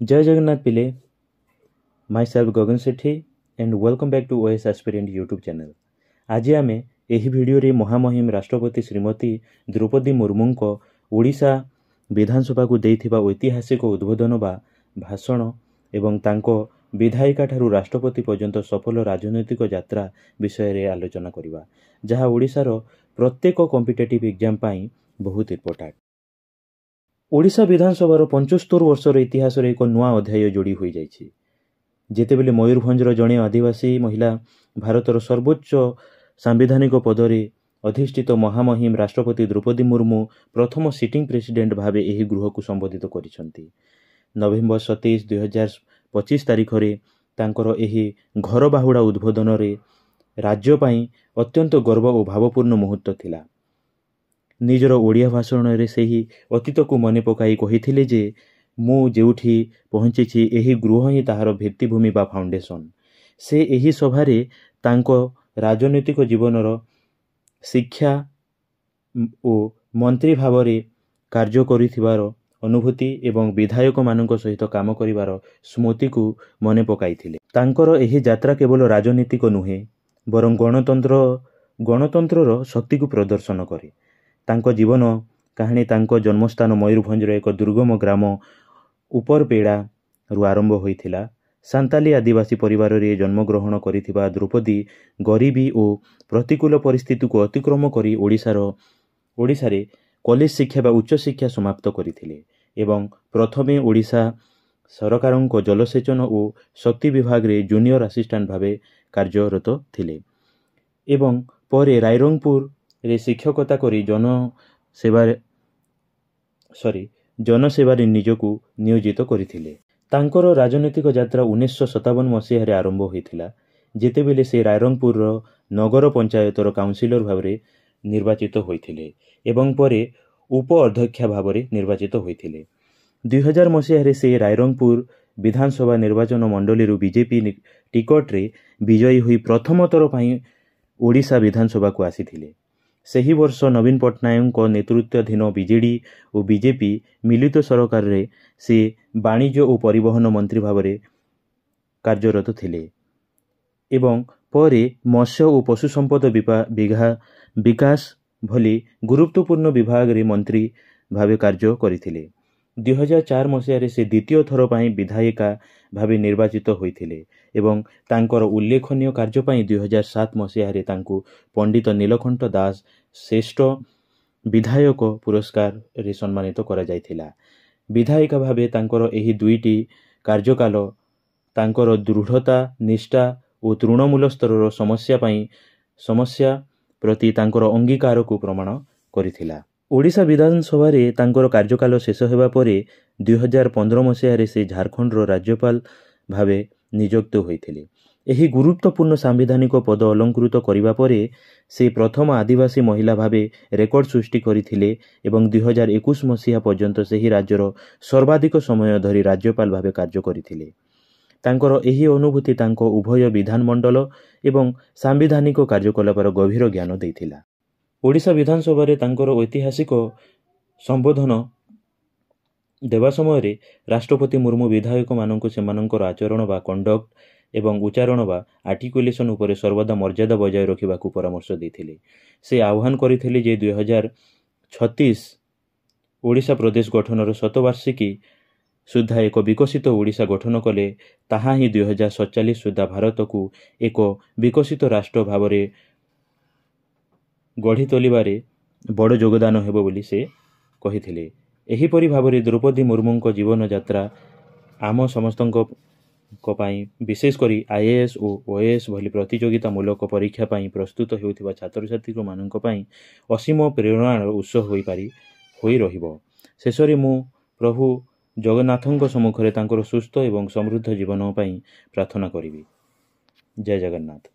जय जगन्नाथ पिले, myself Gagan Sethi and welcome back to OS aspirant YouTube channel. आज आम यही भिडियो महामहिम राष्ट्रपति श्रीमती द्रौपदी मुर्मू को ओडिशा विधानसभा को देइथिबा ऐतिहासिक उद्बोधन बा भाषण एवं तांको विधायिका ठारू राष्ट्रपति पर्यंत सफल राजनैतिक यात्रा विषय रे आलोचना करिबा, जहा ओडिशार प्रत्येक कॉम्पिटिटिव एग्जाम पाई बहुत इम्पोर्टेंट। ओडिशा विधानसभार 75 वर्षर इतिहास एक नुआ अध्याय जोड़ी हो जाइछि। जेतेबेले मयूरभंजर जड़े आदिवासी महिला भारतर सर्वोच्च सांविधानिक पदरे अधिष्ठित महामहिम राष्ट्रपति द्रौपदी मुर्मू प्रथम सिटिंग प्रेसिडेंट भावे एही गृह को संबोधित करिसंती। नवेम्बर 27, 2025 तारिख रे तांकर एही घर बाहुड़ा उद्बोधन रे राज्य पाई अत्यंत गर्व और भावपूर्ण मुहूर्त थिला। निजर ओडिया भाषण रे सेही अतीत को मने पकाई कहिथिले जे मु जेउठी पहुंचीछि एही गृह ही ताहार भित्तिभूमि बा फाउंडेशन। से एही सभारे तांको राजनैतिक जीवनर शिक्षा और मंत्री भावरे कार्य करिथिबार अनुभूति एवं विधायक मानक सहित काम करिवार स्मृति को मने पकाइथिले। तांकर एही यात्रा केवल राजनीतिक नुहे बरं गणतंत्रर शक्ति को प्रदर्शन करे। तांको जीवन कहानी तांको जन्मस्थान मयूरभंजर एक दुर्गम ग्राम उपरपेड़ा रु आरंभ होइथिला। सांताली आदिवासी परिवार रे जन्मग्रहण करिथिबा द्रौपदी गरीबी और प्रतिकूल परिस्थिति को अतिक्रम करी ओडिशारे कॉलेज शिक्षा बा उच्च शिक्षा समाप्त करिथिले एवं प्रथमे ओडिशा सरकारक जलसेचन और शक्ति विभाग रे जूनियर असिस्टेंट भावे कार्यरत थिले एवं परे रायरंगपुर रे शिक्षकता करी जनसेवारे निजको नियोजित करिथिले। तांकर राजनैतिक यात्रा 1957 मसीह रे आरंभ होइथिला, जेतेबेले से रायरंगपुर नगर पंचायतर काउंसिलर भावरे निर्वाचित होइथिले एवं परे उप अध्यक्ष भावरे निर्वाचित होइथिले। 2000 मसीह रे से रायरंगपुर विधानसभा निर्वाचन मंडली बीजेपी टिकट रे विजयी हुई प्रथम थर पई ओडिशा विधानसभा को आसीथिले। सही वर्ष नवीन पट्टनायक नेतृत्वाधीन बीजेडी और बीजेपी मिलित सरकार रे से वाणिज्य और परिवहन मंत्री भावरे कार्यरत थिले एवं परे मत्स्य और पशु संपद विकास भली गुरुत्वपूर्ण विभाग रे मंत्री भावे कार्य करिथिले। 2004 मसीह से द्वितीय थर पई विधायिका भावे निर्वाचित होइथिले एवं तांकर उल्लेखनीय कार्य पई 2007 मसीह रे तांकु पंडित नीलकंठ दास श्रेष्ठ विधायक पुरस्कार रे सम्मानित करा जायथिला। विधायिका भावे तांकर एही दुईटी कार्यकाल तांकर दृढ़ता निष्ठा और तृणमूल स्तर समस्या प्रति तांकर अंगीकार को प्रमाण करिथिला। ओडिशा विधानसभा रे तांकर कार्यकाल शेष हेबा परे 2015 मसीह रे से झारखंड रो राज्यपाल भावे नियुक्त होइथिले। एही गुरुत्वपूर्ण सांविधानिक पद अलंकृत करिबा परे से प्रथम आदिवासी महिला भावे रेकर्ड सृष्टि करिथिले एवं 2021 मसीहा पर्यंत सेही राज्यर सर्वाधिक समय धरी राज्यपाल भावे कार्य करिथिले। तांकर एही अनुभूति तांको उभय विधानमंडल एवं सांविधानिक कार्यकलापर गभीर ज्ञान देइथिला। ओडिशा विधानसभा रे तांकर ऐतिहासिक संबोधन देवा समय रे राष्ट्रपति मुर्मू विधायक मानक सेमानकर आचरण बा कंडक्ट एवं उच्चारण बा आर्टिकुलेशन उपरे सर्वदा मर्यादा बजाय रखिबा को परामर्श देथिले। से आह्वान करिथिले जे 2036 ओडिशा प्रदेश गठनर शतवार्षिकी सुधा एक विकसित ओडिशा गठन कले ताहा ही 2047 सुधा भारत को एक विकसित राष्ट्र भावरे गढ़ी तोलिबारे बड़ योगदान हेबो बोली से कहिथिले। एहीपरि भावरे द्रौपदी मुर्मू जीवन यात्रा आम समस्तक पाई विशेष करी आईएएस और ओएएस भली प्रतियोगितामूलक परीक्षा पाई प्रस्तुत हेउथिबा छात्र छात्री मानक पाई असीम प्रेरणार उत्स होई रहिबो। शेषरे मु प्रभु जगन्नाथଙ୍କ सम्मुखरे तांकर सुस्थ एवं समृद्ध जीवन पाई प्रार्थना करिबी। जय जगन्नाथ।